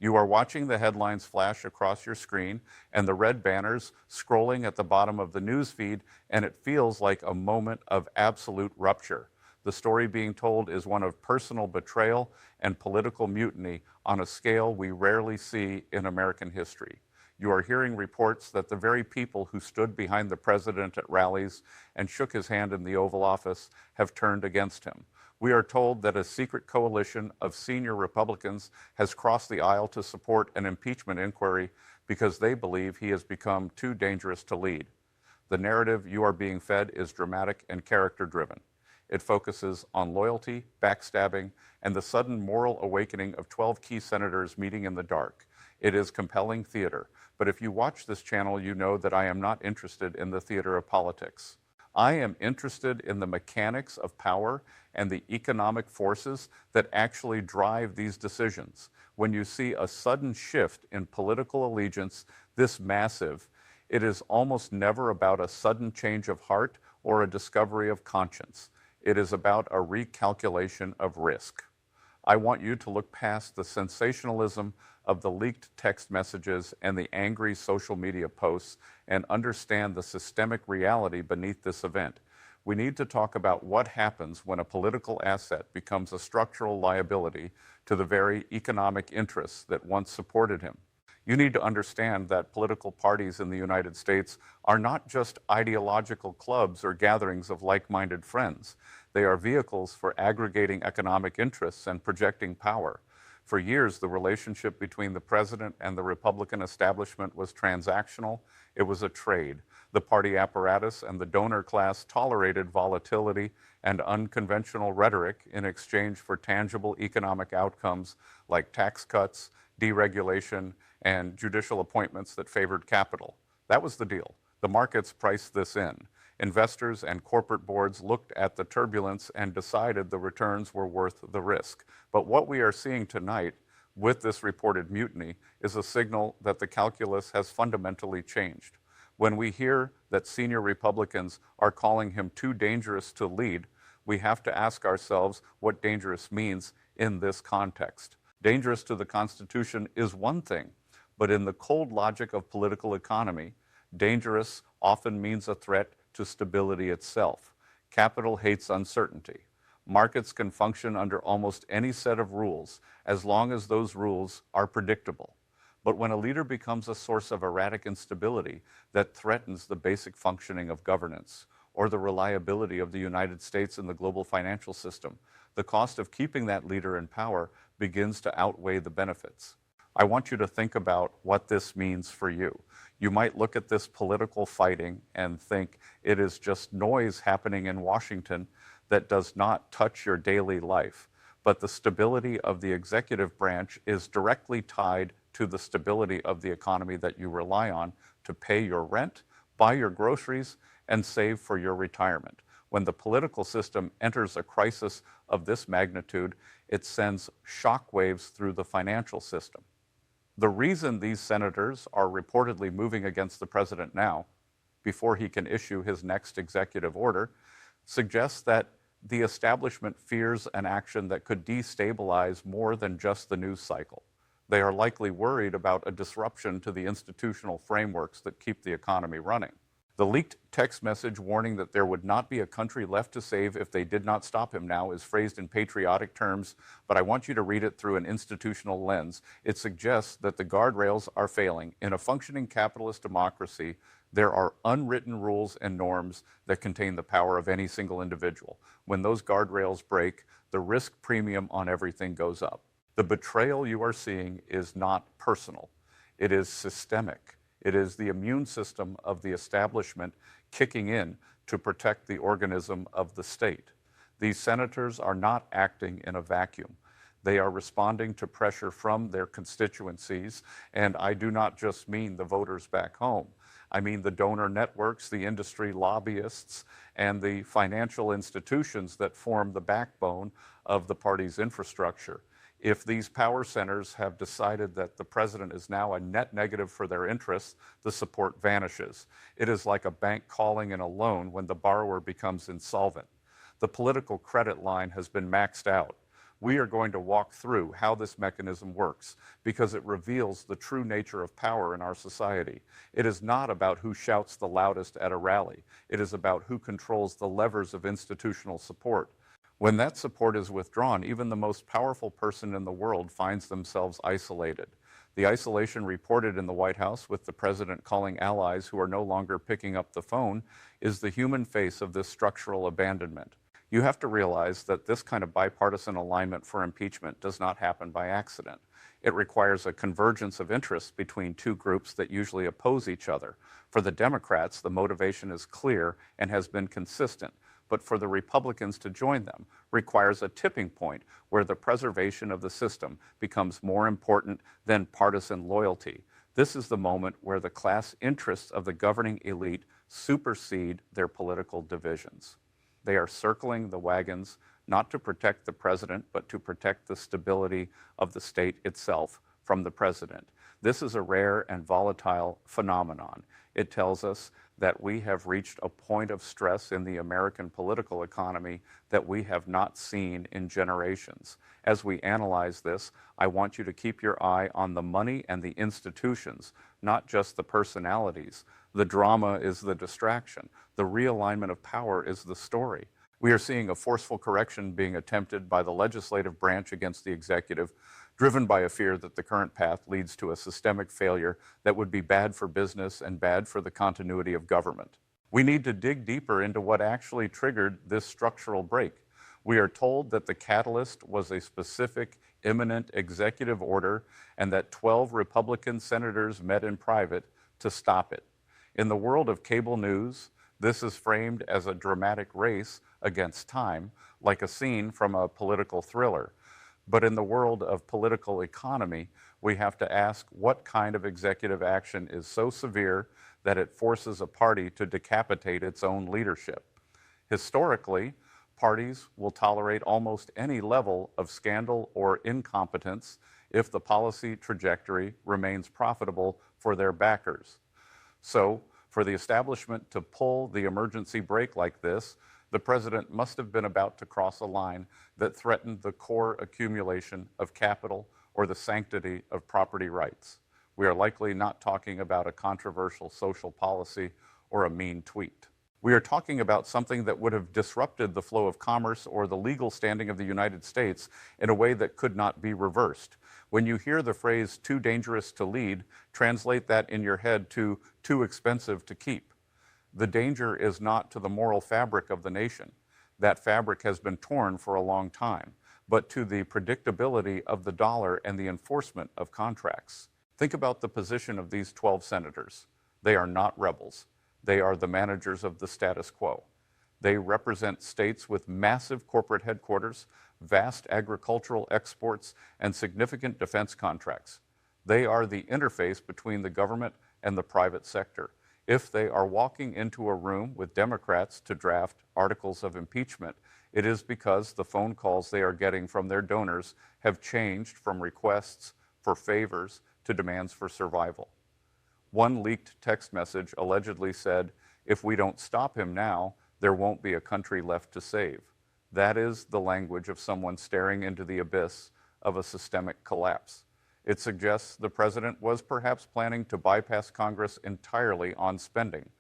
You are watching the headlines flash across your screen and the red banners scrolling at the bottom of the news feed, and it feels like a moment of absolute rupture. The story being told is one of personal betrayal and political mutiny on a scale we rarely see in American history. You are hearing reports that the very people who stood behind the president at rallies and shook his hand in the Oval Office have turned against him. We are told that a secret coalition of senior Republicans has crossed the aisle to support an impeachment inquiry because they believe he has become too dangerous to lead. The narrative you are being fed is dramatic and character-driven. It focuses on loyalty, backstabbing, and the sudden moral awakening of 12 key senators meeting in the dark. It is compelling theater, but if you watch this channel, you know that I am not interested in the theater of politics. I am interested in the mechanics of power and the economic forces that actually drive these decisions. When you see a sudden shift in political allegiance this massive, it is almost never about a sudden change of heart or a discovery of conscience. It is about a recalculation of risk. I want you to look past the sensationalism of the leaked text messages and the angry social media posts and understand the systemic reality beneath this event. We need to talk about what happens when a political asset becomes a structural liability to the very economic interests that once supported him. You need to understand that political parties in the United States are not just ideological clubs or gatherings of like-minded friends. They are vehicles for aggregating economic interests and projecting power. For years, the relationship between the president and the Republican establishment was transactional. It was a trade. The party apparatus and the donor class tolerated volatility and unconventional rhetoric in exchange for tangible economic outcomes like tax cuts, deregulation, and judicial appointments that favored capital. That was the deal. The markets priced this in. Investors and corporate boards looked at the turbulence and decided the returns were worth the risk. But what we are seeing tonight with this reported mutiny is a signal that the calculus has fundamentally changed. When we hear that senior Republicans are calling him too dangerous to lead, we have to ask ourselves what dangerous means in this context. Dangerous to the Constitution is one thing, but in the cold logic of political economy, dangerous often means a threat to stability itself. Capital hates uncertainty. Markets can function under almost any set of rules as long as those rules are predictable. But when a leader becomes a source of erratic instability that threatens the basic functioning of governance or the reliability of the United States in the global financial system, the cost of keeping that leader in power begins to outweigh the benefits. I want you to think about what this means for you. You might look at this political fighting and think it is just noise happening in Washington that does not touch your daily life. But the stability of the executive branch is directly tied to the stability of the economy that you rely on to pay your rent, buy your groceries, and save for your retirement. When the political system enters a crisis of this magnitude, it sends shockwaves through the financial system. The reason these senators are reportedly moving against the president now, before he can issue his next executive order, suggests that the establishment fears an action that could destabilize more than just the news cycle. They are likely worried about a disruption to the institutional frameworks that keep the economy running. The leaked text message warning that there would not be a country left to save if they did not stop him now is phrased in patriotic terms, but I want you to read it through an institutional lens. It suggests that the guardrails are failing. In a functioning capitalist democracy, there are unwritten rules and norms that contain the power of any single individual. When those guardrails break, the risk premium on everything goes up. The betrayal you are seeing is not personal. It is systemic. It is the immune system of the establishment kicking in to protect the organism of the state. These senators are not acting in a vacuum. They are responding to pressure from their constituencies, and I do not just mean the voters back home. I mean the donor networks, the industry lobbyists, and the financial institutions that form the backbone of the party's infrastructure. If these power centers have decided that the president is now a net negative for their interests, the support vanishes. It is like a bank calling in a loan when the borrower becomes insolvent. The political credit line has been maxed out. We are going to walk through how this mechanism works because it reveals the true nature of power in our society. It is not about who shouts the loudest at a rally. It is about who controls the levers of institutional support. When that support is withdrawn, even the most powerful person in the world finds themselves isolated. The isolation reported in the White House, with the president calling allies who are no longer picking up the phone, is the human face of this structural abandonment. You have to realize that this kind of bipartisan alignment for impeachment does not happen by accident. It requires a convergence of interests between two groups that usually oppose each other. For the Democrats, the motivation is clear and has been consistent, but for the Republicans to join them requires a tipping point where the preservation of the system becomes more important than partisan loyalty. This is the moment where the class interests of the governing elite supersede their political divisions. They are circling the wagons not to protect the president, but to protect the stability of the state itself from the president. This is a rare and volatile phenomenon. It tells us that we have reached a point of stress in the American political economy that we have not seen in generations. As we analyze this, I want you to keep your eye on the money and the institutions, not just the personalities. The drama is the distraction. The realignment of power is the story. We are seeing a forceful correction being attempted by the legislative branch against the executive, driven by a fear that the current path leads to a systemic failure that would be bad for business and bad for the continuity of government. We need to dig deeper into what actually triggered this structural break. We are told that the catalyst was a specific imminent executive order and that 12 Republican senators met in private to stop it. In the world of cable news, this is framed as a dramatic race against time, like a scene from a political thriller. But in the world of political economy, we have to ask what kind of executive action is so severe that it forces a party to decapitate its own leadership. Historically, parties will tolerate almost any level of scandal or incompetence if the policy trajectory remains profitable for their backers. So, for the establishment to pull the emergency brake like this, the president must have been about to cross a line that threatened the core accumulation of capital or the sanctity of property rights. We are likely not talking about a controversial social policy or a mean tweet. We are talking about something that would have disrupted the flow of commerce or the legal standing of the United States in a way that could not be reversed. When you hear the phrase "too dangerous to lead," translate that in your head to "too expensive to keep." The danger is not to the moral fabric of the nation. That fabric has been torn for a long time, but to the predictability of the dollar and the enforcement of contracts. Think about the position of these 12 senators. They are not rebels. They are the managers of the status quo. They represent states with massive corporate headquarters, vast agricultural exports, and significant defense contracts. They are the interface between the government and the private sector. If they are walking into a room with Democrats to draft articles of impeachment, it is because the phone calls they are getting from their donors have changed from requests for favors to demands for survival. One leaked text message allegedly said, "If we don't stop him now, there won't be a country left to save." That is the language of someone staring into the abyss of a systemic collapse. It suggests the president was perhaps planning to bypass Congress entirely on spending,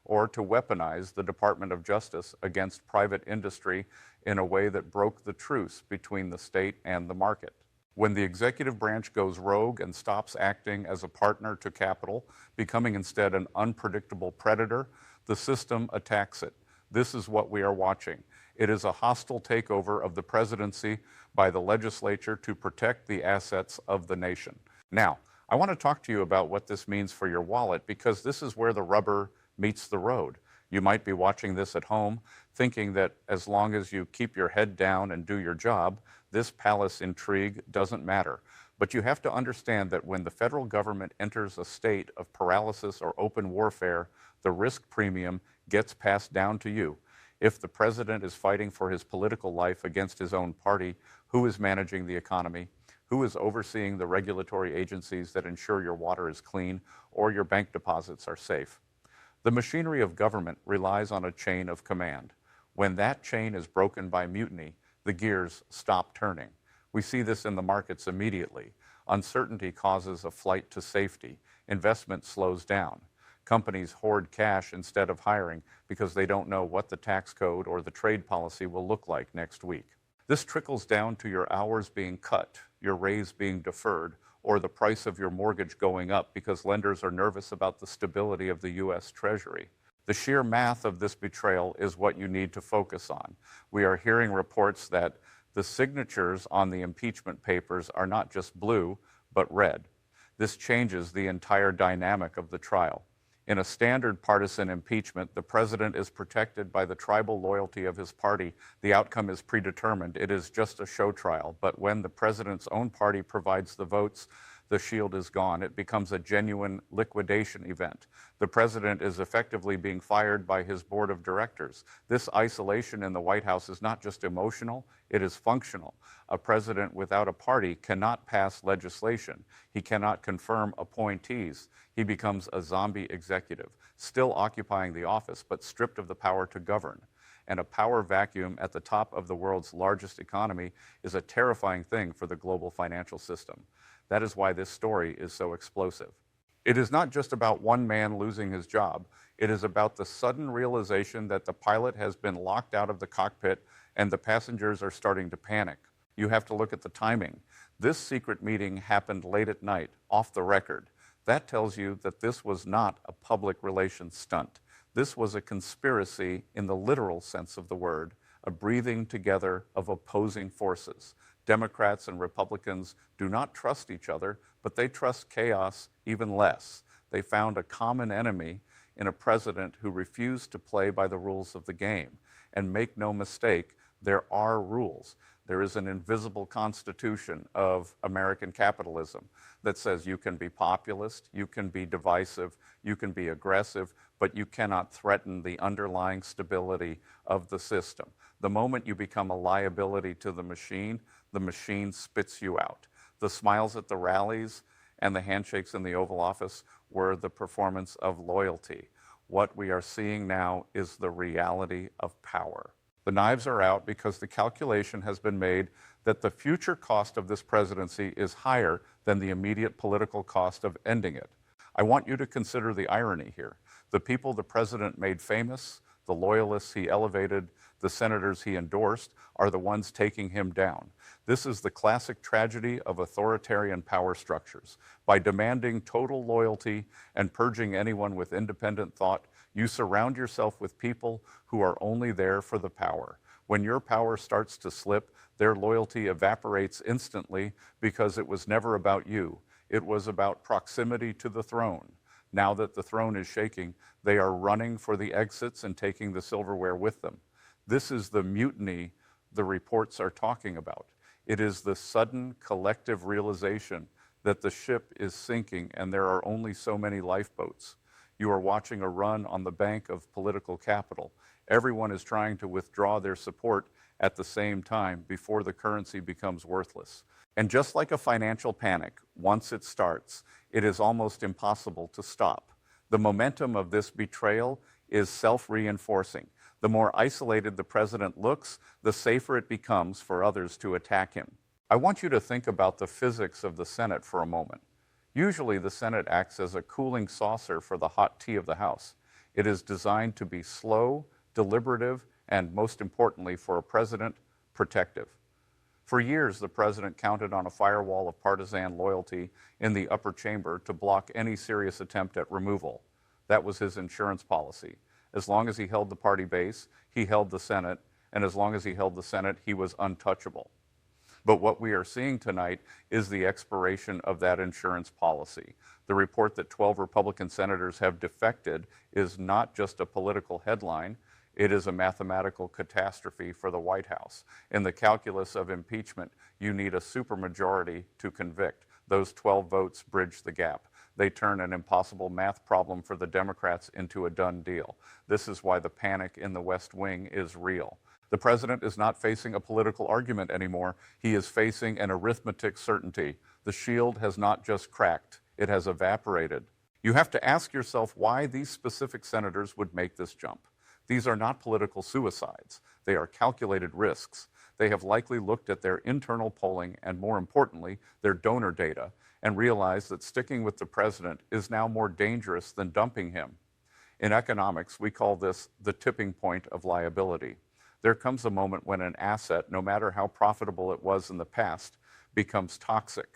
or to weaponize the Department of Justice against private industry in a way that broke the truce between the state and the market. When the executive branch goes rogue and stops acting as a partner to capital, becoming instead an unpredictable predator, the system attacks it. This is what we are watching. It is a hostile takeover of the presidency by the legislature to protect the assets of the nation. Now, I want to talk to you about what this means for your wallet, because this is where the rubber meets the road. You might be watching this at home, thinking that as long as you keep your head down and do your job, this palace intrigue doesn't matter. But you have to understand that when the federal government enters a state of paralysis or open warfare, the risk premium gets passed down to you. If the president is fighting for his political life against his own party, who is managing the economy? Who is overseeing the regulatory agencies that ensure your water is clean or your bank deposits are safe? The machinery of government relies on a chain of command. When that chain is broken by mutiny, the gears stop turning. We see this in the markets immediately. Uncertainty causes a flight to safety. Investment slows down. Companies hoard cash instead of hiring because they don't know what the tax code or the trade policy will look like next week. This trickles down to your hours being cut, your raise being deferred, or the price of your mortgage going up because lenders are nervous about the stability of the U.S. Treasury. The sheer math of this betrayal is what you need to focus on. We are hearing reports that the signatures on the impeachment papers are not just blue, but red. This changes the entire dynamic of the trial. In a standard partisan impeachment, the president is protected by the tribal loyalty of his party. The outcome is predetermined. It is just a show trial. But when the president's own party provides the votes, the shield is gone. It becomes a genuine liquidation event. The president is effectively being fired by his board of directors. This isolation in the White House is not just emotional, it is functional. A president without a party cannot pass legislation. He cannot confirm appointees. He becomes a zombie executive, still occupying the office, but stripped of the power to govern. And a power vacuum at the top of the world's largest economy is a terrifying thing for the global financial system. That is why this story is so explosive. It is not just about one man losing his job. It is about the sudden realization that the pilot has been locked out of the cockpit and the passengers are starting to panic. You have to look at the timing. This secret meeting happened late at night, off the record. That tells you that this was not a public relations stunt. This was a conspiracy in the literal sense of the word, a breathing together of opposing forces. Democrats and Republicans do not trust each other, but they trust chaos even less. They found a common enemy in a president who refused to play by the rules of the game. And make no mistake, there are rules. There is an invisible constitution of American capitalism that says you can be populist, you can be divisive, you can be aggressive, but you cannot threaten the underlying stability of the system. The moment you become a liability to the machine spits you out. The smiles at the rallies and the handshakes in the Oval Office were the performance of loyalty. What we are seeing now is the reality of power. The knives are out because the calculation has been made that the future cost of this presidency is higher than the immediate political cost of ending it. I want you to consider the irony here. The people the president made famous, the loyalists he elevated, the senators he endorsed, are the ones taking him down. This is the classic tragedy of authoritarian power structures. By demanding total loyalty and purging anyone with independent thought, you surround yourself with people who are only there for the power. When your power starts to slip, their loyalty evaporates instantly because it was never about you. It was about proximity to the throne. Now that the throne is shaking, they are running for the exits and taking the silverware with them. This is the mutiny the reports are talking about. It is the sudden collective realization that the ship is sinking and there are only so many lifeboats. You are watching a run on the bank of political capital. Everyone is trying to withdraw their support at the same time before the currency becomes worthless. And just like a financial panic, once it starts, it is almost impossible to stop. The momentum of this betrayal is self-reinforcing. The more isolated the president looks, the safer it becomes for others to attack him. I want you to think about the physics of the Senate for a moment. Usually the Senate acts as a cooling saucer for the hot tea of the House. It is designed to be slow, deliberative, and most importantly for a president, protective. For years, the president counted on a firewall of partisan loyalty in the upper chamber to block any serious attempt at removal. That was his insurance policy. As long as he held the party base, he held the Senate, and as long as he held the Senate, he was untouchable. But what we are seeing tonight is the expiration of that insurance policy. The report that 12 Republican senators have defected is not just a political headline, it is a mathematical catastrophe for the White House. In the calculus of impeachment, you need a supermajority to convict. Those 12 votes bridge the gap. They turn an impossible math problem for the Democrats into a done deal. This is why the panic in the West Wing is real. The president is not facing a political argument anymore. He is facing an arithmetic certainty. The shield has not just cracked, it has evaporated. You have to ask yourself why these specific senators would make this jump. These are not political suicides. They are calculated risks. They have likely looked at their internal polling and, more importantly, their donor data and realized that sticking with the president is now more dangerous than dumping him. In economics, we call this the tipping point of liability. There comes a moment when an asset, no matter how profitable it was in the past, becomes toxic.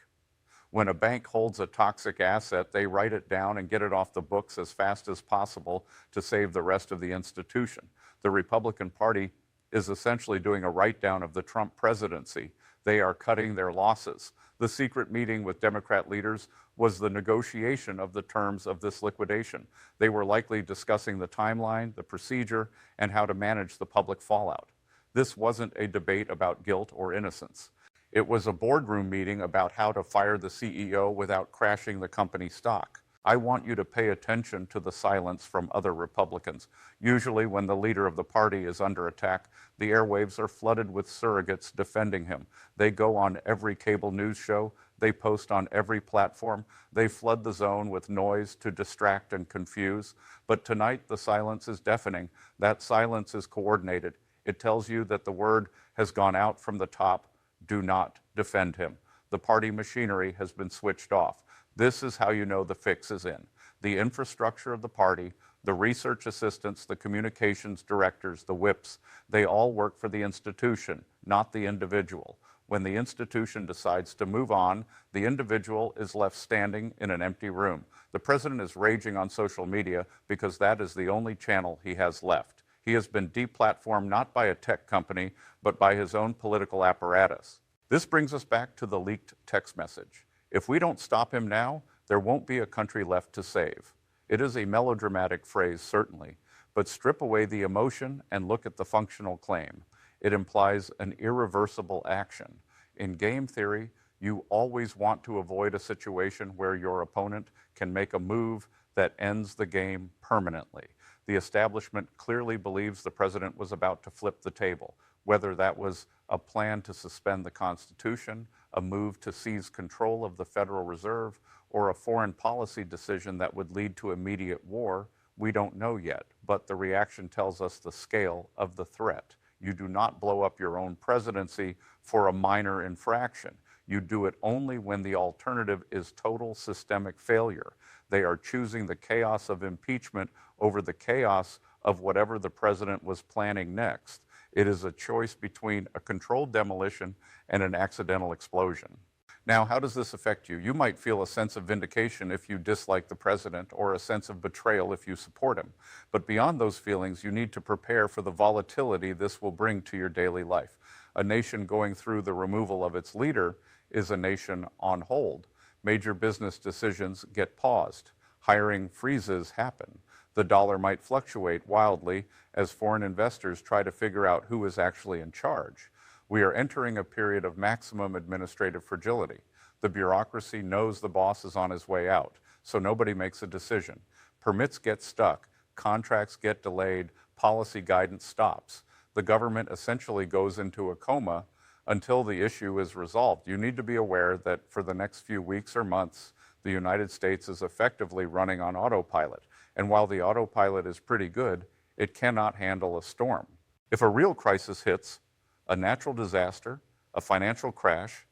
When a bank holds a toxic asset, they write it down and get it off the books as fast as possible to save the rest of the institution. The Republican Party is essentially doing a write-down of the Trump presidency. They are cutting their losses. The secret meeting with Democrat leaders was the negotiation of the terms of this liquidation. They were likely discussing the timeline, the procedure, and how to manage the public fallout. This wasn't a debate about guilt or innocence. It was a boardroom meeting about how to fire the CEO without crashing the company stock. I want you to pay attention to the silence from other Republicans. Usually when the leader of the party is under attack, the airwaves are flooded with surrogates defending him. They go on every cable news show, they post on every platform, they flood the zone with noise to distract and confuse. But tonight the silence is deafening. That silence is coordinated. It tells you that the word has gone out from the top: do not defend him. The party machinery has been switched off. This is how you know the fix is in. The infrastructure of the party, the research assistants, the communications directors, the whips, they all work for the institution, not the individual. When the institution decides to move on, the individual is left standing in an empty room. The president is raging on social media because that is the only channel he has left. He has been deplatformed not by a tech company, but by his own political apparatus. This brings us back to the leaked text message. If we don't stop him now, there won't be a country left to save. It is a melodramatic phrase, certainly, but strip away the emotion and look at the functional claim. It implies an irreversible action. In game theory, you always want to avoid a situation where your opponent can make a move that ends the game permanently. The establishment clearly believes the president was about to flip the table, whether that was a plan to suspend the Constitution, a move to seize control of the Federal Reserve, or a foreign policy decision that would lead to immediate war. We don't know yet, but the reaction tells us the scale of the threat. You do not blow up your own presidency for a minor infraction. You do it only when the alternative is total systemic failure. They are choosing the chaos of impeachment over the chaos of whatever the president was planning next. It is a choice between a controlled demolition and an accidental explosion. Now, how does this affect you? You might feel a sense of vindication if you dislike the president, or a sense of betrayal if you support him. But beyond those feelings, you need to prepare for the volatility this will bring to your daily life. A nation going through the removal of its leader is a nation on hold. Major business decisions get paused. Hiring freezes happen. The dollar might fluctuate wildly as foreign investors try to figure out who is actually in charge. We are entering a period of maximum administrative fragility. The bureaucracy knows the boss is on his way out, so nobody makes a decision. Permits get stuck, contracts get delayed, policy guidance stops. The government essentially goes into a coma until the issue is resolved. You need to be aware that for the next few weeks or months, the United States is effectively running on autopilot. And while the autopilot is pretty good, it cannot handle a storm. If a real crisis hits, a natural disaster, a financial crash,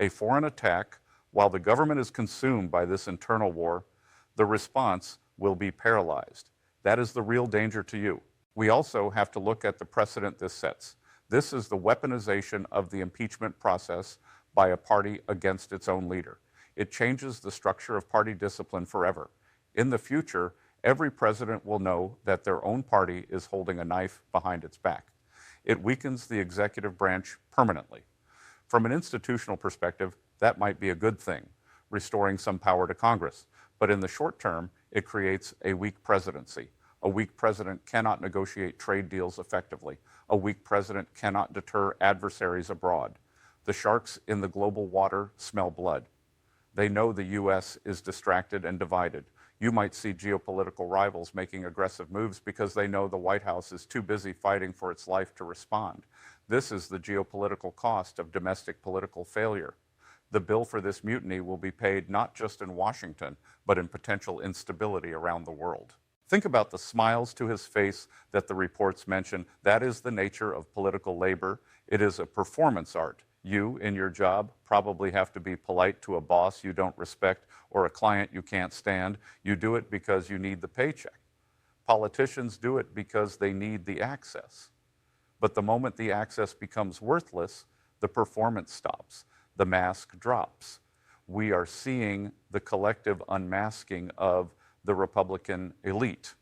a foreign attack, while the government is consumed by this internal war, the response will be paralyzed. That is the real danger to you. We also have to look at the precedent this sets. This is the weaponization of the impeachment process by a party against its own leader. It changes the structure of party discipline forever. In the future, every president will know that their own party is holding a knife behind its back. It weakens the executive branch permanently. From an institutional perspective, that might be a good thing, restoring some power to Congress. But in the short term, it creates a weak presidency. A weak president cannot negotiate trade deals effectively. A weak president cannot deter adversaries abroad. The sharks in the global water smell blood. They know the U.S. is distracted and divided. You might see geopolitical rivals making aggressive moves because they know the White House is too busy fighting for its life to respond. This is the geopolitical cost of domestic political failure. The bill for this mutiny will be paid not just in Washington, but in potential instability around the world. Think about the smiles to his face that the reports mention. That is the nature of political labor. It is a performance art. You, in your job, probably have to be polite to a boss you don't respect or a client you can't stand. You do it because you need the paycheck. Politicians do it because they need the access. But the moment the access becomes worthless, the performance stops. The mask drops. We are seeing the collective unmasking of the Republican elite.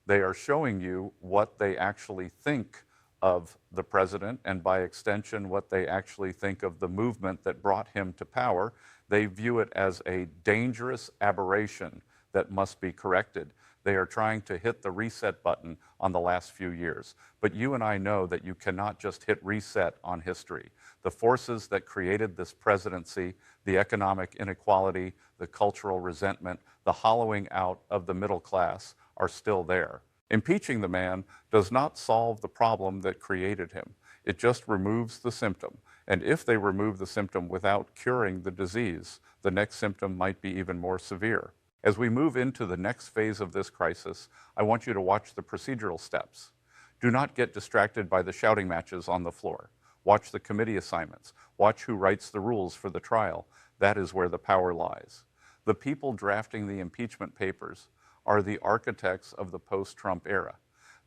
They are showing you what they actually think of the president, and by extension, what they actually think of the movement that brought him to power. They view it as a dangerous aberration that must be corrected. They are trying to hit the reset button on the last few years. But you and I know that you cannot just hit reset on history. The forces that created this presidency, the economic inequality, the cultural resentment, the hollowing out of the middle class are still there. Impeaching the man does not solve the problem that created him. It just removes the symptom. And if they remove the symptom without curing the disease, the next symptom might be even more severe. As we move into the next phase of this crisis, I want you to watch the procedural steps. Do not get distracted by the shouting matches on the floor. Watch the committee assignments. Watch who writes the rules for the trial. That is where the power lies. The people drafting the impeachment papers are the architects of the post-Trump era.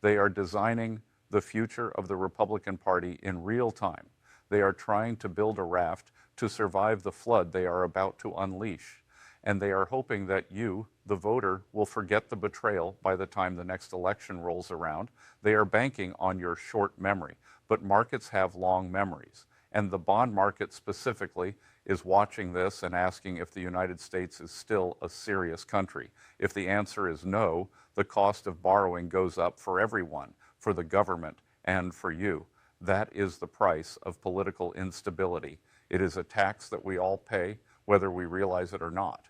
They are designing the future of the Republican Party in real time. They are trying to build a raft to survive the flood they are about to unleash. And they are hoping that you, the voter, will forget the betrayal by the time the next election rolls around. They are banking on your short memory. But markets have long memories. And the bond market specifically is watching this and asking if the United States is still a serious country. If the answer is no, the cost of borrowing goes up for everyone, for the government, and for you. That is the price of political instability. It is a tax that we all pay, whether we realize it or not.